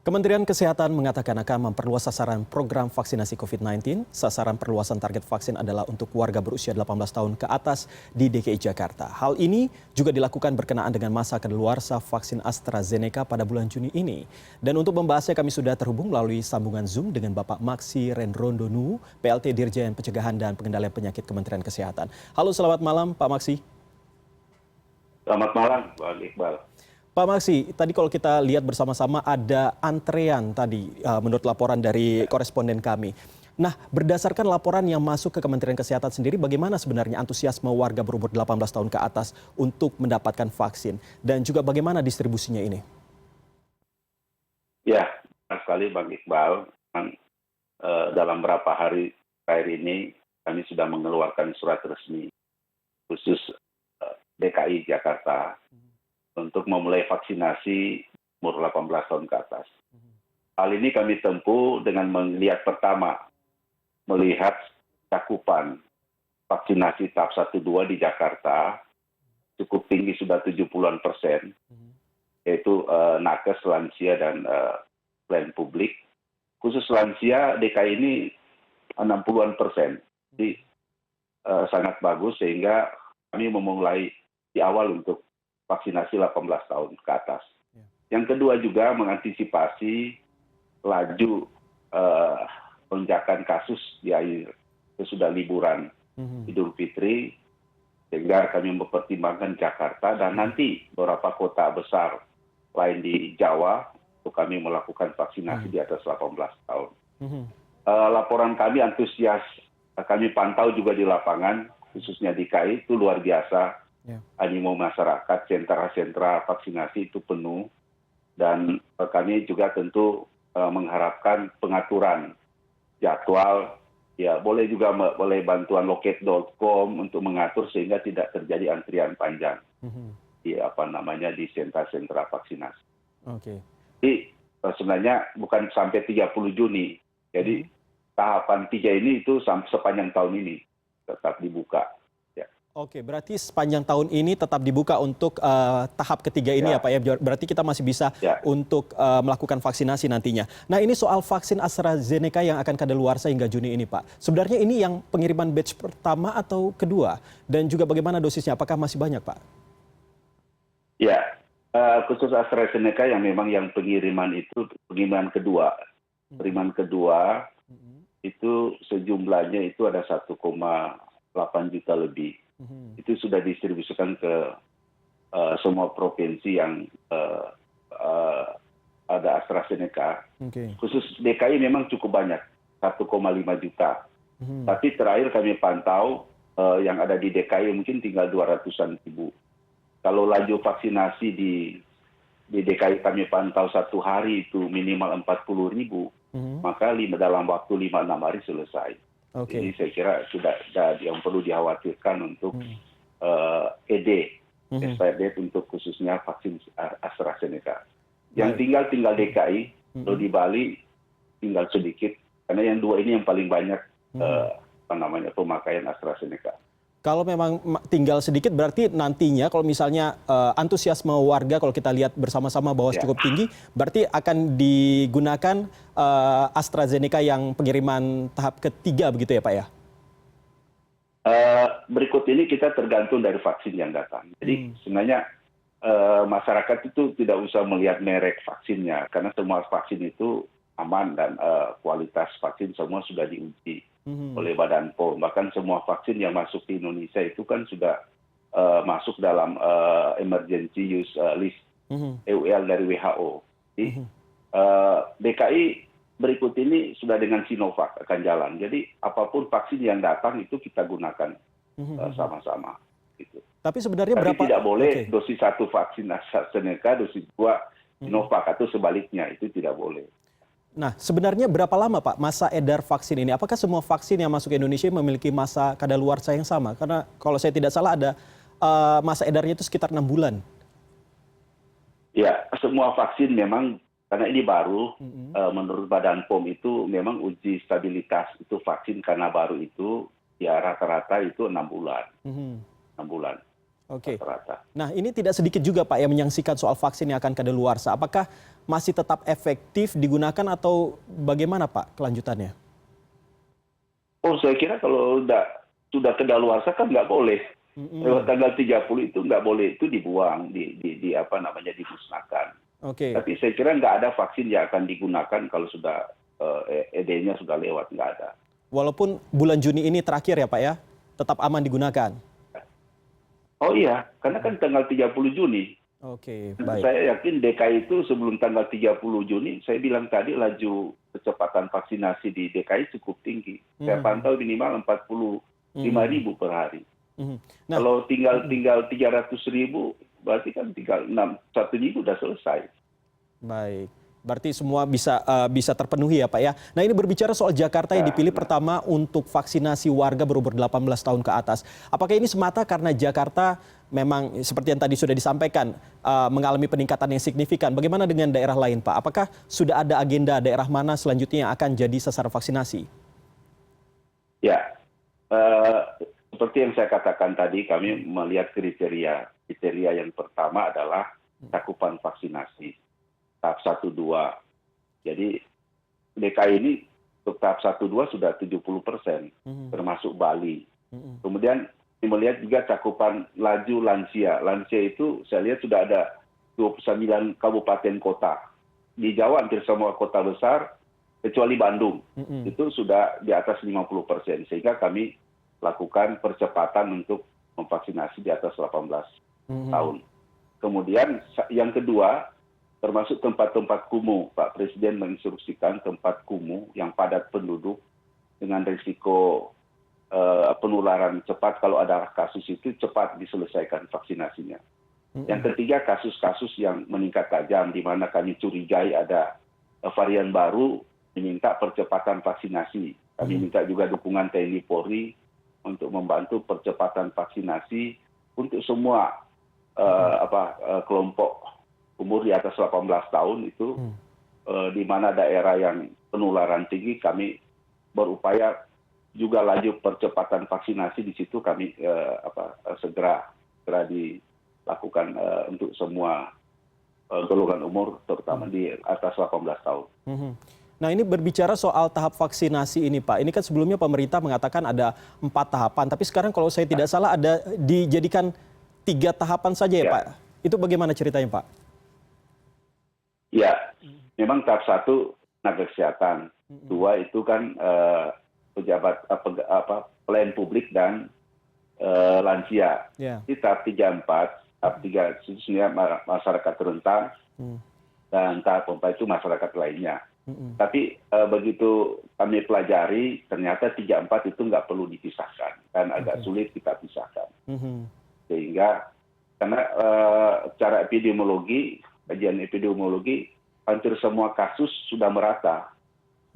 Kementerian Kesehatan mengatakan akan memperluas sasaran program vaksinasi COVID-19. Sasaran perluasan target vaksin adalah untuk warga berusia 18 tahun ke atas di DKI Jakarta. Hal ini juga dilakukan berkenaan dengan masa kadaluarsa vaksin AstraZeneca pada bulan Juni ini. Dan untuk membahasnya kami sudah terhubung melalui sambungan Zoom dengan Bapak Maksi Rendrondonu, PLT Dirjen Pencegahan dan Pengendalian Penyakit Kementerian Kesehatan. Halo, selamat malam Pak Maksi. Selamat malam, Bang Iqbal. Pak Maksi, tadi kalau kita lihat bersama-sama ada antrean tadi menurut laporan dari koresponden kami. Nah, berdasarkan laporan yang masuk ke Kementerian Kesehatan sendiri, bagaimana sebenarnya antusiasme warga berumur 18 tahun ke atas untuk mendapatkan vaksin? Dan juga bagaimana distribusinya ini? Ya, benar sekali Bang Iqbal. Dalam beberapa hari terakhir ini kami sudah mengeluarkan surat resmi khusus DKI Jakarta untuk memulai vaksinasi umur 18 tahun ke atas. Hal ini kami tempuh dengan melihat pertama, melihat cakupan vaksinasi tahap 1-2 di Jakarta cukup tinggi, sudah 70-an%, yaitu nakes, lansia, dan pelayan publik. Khusus lansia DKI ini 60-an%. Jadi sangat bagus sehingga kami memulai di awal untuk vaksinasi 18 tahun ke atas. Yang kedua juga mengantisipasi laju lonjakan kasus di akhir sesudah liburan Idul Fitri, sehingga kami mempertimbangkan Jakarta dan nanti beberapa kota besar lain di Jawa untuk kami melakukan vaksinasi di atas 18 tahun. Laporan kami antusias, kami pantau juga di lapangan, khususnya di KI itu luar biasa. Animo masyarakat, sentra-sentra vaksinasi itu penuh, dan kami juga tentu mengharapkan pengaturan jadwal, ya boleh juga boleh bantuan loket.com untuk mengatur sehingga tidak terjadi antrian panjang di di sentra-sentra vaksinasi. Jadi sebenarnya bukan sampai 30 Juni, jadi tahapan 3 ini itu sepanjang tahun ini tetap dibuka. Oke, berarti sepanjang tahun ini tetap dibuka untuk tahap ketiga ini ya Pak ya. Berarti kita masih bisa untuk melakukan vaksinasi nantinya. Nah, ini soal vaksin AstraZeneca yang akan kadaluarsa hingga Juni ini Pak. Sebenarnya ini yang pengiriman batch pertama atau kedua? Dan juga bagaimana dosisnya? Apakah masih banyak Pak? Ya, khusus AstraZeneca yang memang yang pengiriman kedua. Pengiriman kedua itu sejumlahnya itu ada 1,8 juta lebih. Itu sudah didistribusikan ke semua provinsi yang ada AstraZeneca. Khusus DKI memang cukup banyak, 1,5 juta. Tapi terakhir kami pantau yang ada di DKI mungkin tinggal 200-an ribu. Kalau laju vaksinasi di DKI kami pantau satu hari itu minimal 40 ribu, maka dalam waktu 5-6 hari selesai. Jadi saya kira sudah yang perlu dikhawatirkan untuk expired date untuk khususnya vaksin AstraZeneca. Yang tinggal DKI, kalau di Bali tinggal sedikit, karena yang dua ini yang paling banyak pemakaian AstraZeneca. Kalau memang tinggal sedikit berarti nantinya kalau misalnya antusiasme warga kalau kita lihat bersama-sama bahwa cukup tinggi, berarti akan digunakan AstraZeneca yang pengiriman tahap ketiga begitu ya Pak ya? Berikut ini kita tergantung dari vaksin yang datang. Jadi sebenarnya masyarakat itu tidak usah melihat merek vaksinnya karena semua vaksin itu aman dan kualitas vaksin semua sudah diuji oleh Badan POM. Bahkan semua vaksin yang masuk di Indonesia itu kan sudah masuk dalam emergency use list EUL dari WHO. Jadi DKI berikut ini sudah dengan Sinovac akan jalan. Jadi apapun vaksin yang datang itu kita gunakan sama-sama. Gitu. Tapi sebenarnya tapi berapa? tidak boleh dosis 1 vaksin AstraZeneca, dosis 2 Sinovac atau sebaliknya, itu tidak boleh. Nah, sebenarnya berapa lama Pak masa edar vaksin ini? Apakah semua vaksin yang masuk ke Indonesia memiliki masa kadaluarsa yang sama? Karena kalau saya tidak salah ada masa edarnya itu sekitar 6 bulan. Ya, semua vaksin memang, karena ini baru, menurut Badan POM itu memang uji stabilitas itu vaksin karena baru itu, ya rata-rata itu 6 bulan. 6 bulan. Oke. rata-rata. Nah, ini tidak sedikit juga Pak yang menyaksikan soal vaksin yang akan kadaluarsa. Apakah masih tetap efektif digunakan atau bagaimana Pak kelanjutannya? Oh, saya kira kalau sudah kedaluarsa kan nggak boleh. Lewat Mm-mm. tanggal 30 itu nggak boleh itu dibuang, dimusnahkan. Oke. Tapi saya kira nggak ada vaksin yang akan digunakan kalau sudah ED-nya sudah lewat, nggak ada. Walaupun bulan Juni ini terakhir ya Pak ya, tetap aman digunakan. Oh iya, karena kan tanggal 30 Juni. Oke, baik. Saya yakin DKI itu sebelum tanggal 30 Juni, saya bilang tadi laju kecepatan vaksinasi di DKI cukup tinggi. Saya Mhm. pantau minimal 45.000 per hari. Mhm. Nah, Kalau tinggal 300.000, berarti kan tinggal 1 minggu sudah selesai. baik. Berarti semua bisa terpenuhi ya Pak ya. Nah ini berbicara soal Jakarta yang dipilih Nah, pertama untuk vaksinasi warga berumur 18 tahun ke atas. Apakah ini semata karena Jakarta memang seperti yang tadi sudah disampaikan mengalami peningkatan yang signifikan. Bagaimana dengan daerah lain Pak? Apakah sudah ada agenda daerah mana selanjutnya yang akan jadi sasaran vaksinasi? ya, seperti yang saya katakan tadi, kami melihat kriteria. Kriteria yang pertama adalah cakupan vaksinasi tahap 1-2. Jadi DKI ini untuk tahap 1-2 sudah 70%, Mhm. termasuk Bali. Mhm. Kemudian melihat juga cakupan laju lansia. Lansia itu saya lihat sudah ada 29 kabupaten kota. Di Jawa hampir semua kota besar, kecuali Bandung. Mhm. Itu sudah di atas 50%. Sehingga kami lakukan percepatan untuk memvaksinasi di atas 18 Mhm. tahun. Kemudian yang kedua, termasuk tempat-tempat kumuh. Pak Presiden menginstruksikan tempat kumuh yang padat penduduk dengan risiko penularan cepat, kalau ada kasus itu cepat diselesaikan vaksinasinya. Mhm. Yang ketiga, kasus-kasus yang meningkat tajam di mana kami curigai ada varian baru, diminta percepatan vaksinasi. Kami minta juga dukungan TNI Polri untuk membantu percepatan vaksinasi untuk semua kelompok umur di atas 18 tahun itu, Mhm. di mana daerah yang penularan tinggi, kami berupaya juga laju percepatan vaksinasi di situ kami segera dilakukan untuk semua golongan umur, terutama di atas 18 tahun. Mhm. Nah ini berbicara soal tahap vaksinasi ini Pak, ini kan sebelumnya pemerintah mengatakan ada 4 tahapan, tapi sekarang kalau saya tidak salah ada dijadikan 3 tahapan saja ya Ya, Pak. Itu bagaimana ceritanya Pak? ya, memang tahap 1 tenaga kesehatan, Mhm. 2 itu kan pejabat pelayan publik dan lansia. Ya. Di tahap 3-4, tahap 3 khususnya masyarakat rentan, Mhm. dan tahap 4 itu masyarakat lainnya. Mhm. Tapi begitu kami pelajari, ternyata 3-4 itu nggak perlu dipisahkan, dan agak Oke. sulit kita pisahkan. Mhm. Sehingga, karena secara epidemiologi, kajian epidemiologi, hampir semua kasus sudah merata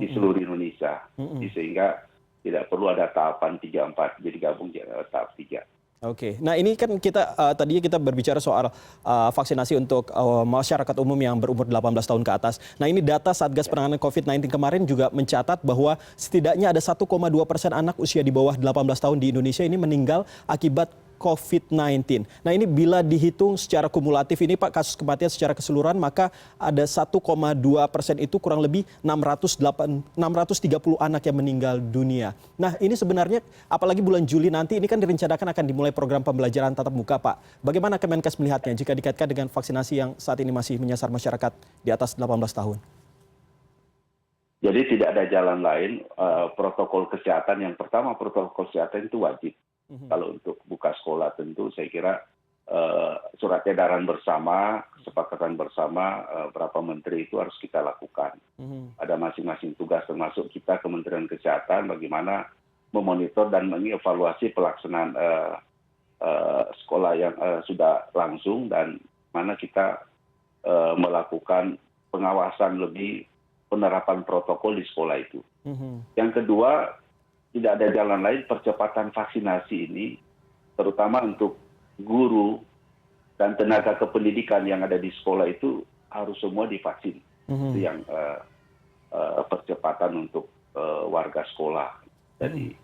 di Mhm. seluruh Indonesia. Mhm. Sehingga tidak perlu ada tahapan 3-4, jadi gabung tahap 3. Oke. Nah ini kan kita tadinya kita berbicara soal vaksinasi untuk masyarakat umum yang berumur 18 tahun ke atas. Nah ini data Satgas Ya. Penanganan COVID-19 kemarin juga mencatat bahwa setidaknya ada 1,2% anak usia di bawah 18 tahun di Indonesia ini meninggal akibat COVID-19. Nah ini bila dihitung secara kumulatif ini Pak, kasus kematian secara keseluruhan, maka ada 1,2% itu kurang lebih 630 anak yang meninggal dunia. Nah ini sebenarnya apalagi bulan Juli nanti ini kan direncanakan akan dimulai program pembelajaran tatap muka Pak. Bagaimana Kemenkes melihatnya jika dikaitkan dengan vaksinasi yang saat ini masih menyasar masyarakat di atas 18 tahun? Jadi tidak ada jalan lain, protokol kesehatan. Yang pertama, protokol kesehatan itu wajib. Mhm. Kalau untuk buka sekolah tentu saya kira surat edaran bersama, kesepakatan bersama berapa menteri itu harus kita lakukan. Mhm. Ada masing-masing tugas, termasuk kita Kementerian Kesehatan, bagaimana memonitor dan mengevaluasi pelaksanaan sekolah yang sudah langsung, dan mana kita melakukan pengawasan lebih penerapan protokol di sekolah itu. Mhm. Yang kedua, tidak ada jalan lain, percepatan vaksinasi ini, terutama untuk guru dan tenaga kependidikan yang ada di sekolah itu harus semua divaksin. Itu Mhm. yang percepatan untuk warga sekolah. Jadi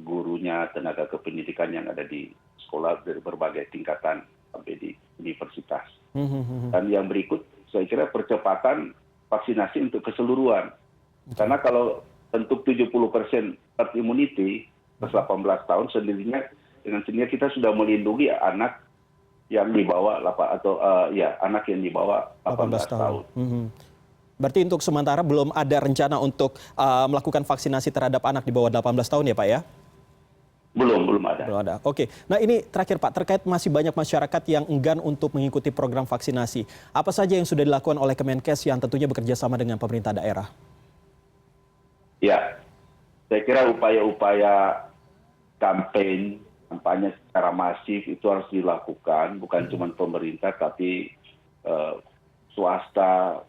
gurunya, tenaga kependidikan yang ada di sekolah dari berbagai tingkatan sampai di universitas. Dan yang berikut, saya kira percepatan vaksinasi untuk keseluruhan. Karena kalau bentuk 70% herd immunity plus 18 tahun sendirinya, dengan sendirinya kita sudah melindungi anak yang di bawah anak yang di bawah 18 tahun. Berarti untuk sementara belum ada rencana untuk melakukan vaksinasi terhadap anak di bawah 18 tahun ya Pak ya? Belum ada. Belum ada. Oke. Nah ini terakhir Pak, terkait masih banyak masyarakat yang enggan untuk mengikuti program vaksinasi. Apa saja yang sudah dilakukan oleh Kemenkes yang tentunya bekerja sama dengan pemerintah daerah? Ya, saya kira upaya-upaya kampanye secara masif itu harus dilakukan, bukan cuma pemerintah tapi swasta,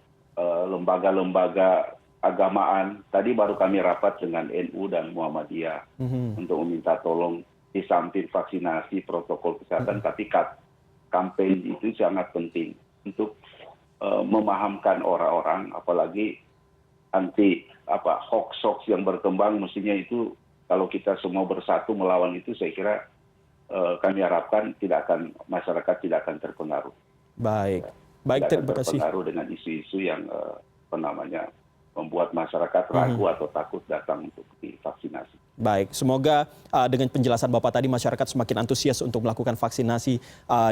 lembaga-lembaga agamaan. Tadi baru kami rapat dengan NU dan Muhammadiyah untuk meminta tolong di samping vaksinasi protokol kesehatan, tapi kampanye itu sangat penting untuk memahamkan orang-orang, apalagi anti hoax yang berkembang. Mestinya itu kalau kita semua bersatu melawan itu, saya kira kami harapkan masyarakat tidak akan terpengaruh. Baik, terima kasih. Terpengaruh dengan isu-isu yang membuat masyarakat ragu atau takut datang untuk divaksinasi. Baik, semoga dengan penjelasan Bapak tadi masyarakat semakin antusias untuk melakukan vaksinasi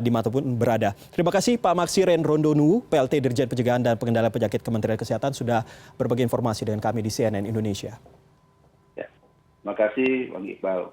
dimanapun berada. Terima kasih Pak Maxiren Rondonu, PLT Dirjen Pencegahan dan Pengendalian Penyakit Kementerian Kesehatan sudah berbagi informasi dengan kami di CNN Indonesia. Ya, terima kasih Bang Iqbal.